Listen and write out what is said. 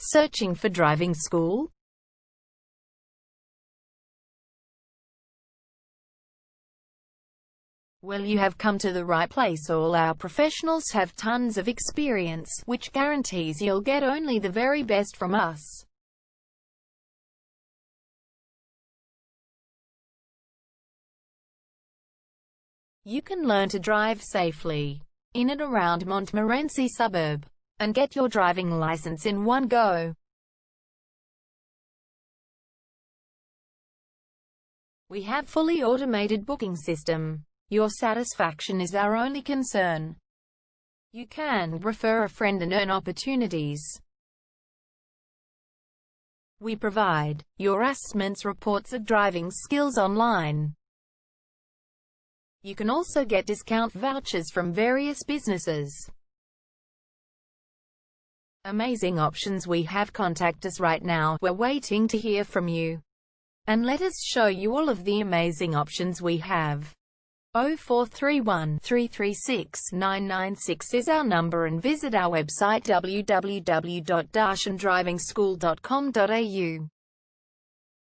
Searching for driving school? Well, you have come to the right place. All our professionals have tons of experience, which guarantees you'll get only the very best from us. You can learn to drive safely in and around Montmorency suburb and get your driving license in one go. We have fully automated booking system. Your satisfaction is our only concern. You can refer a friend and earn opportunities. We provide your assessments reports of driving skills online. You can also get discount vouchers from various businesses. Amazing options we have. Contact us right now. We're waiting to hear from you. And let us show you all of the amazing options we have. 0431 336 996 is our number, and visit our website www.darshandrivingschool.com.au.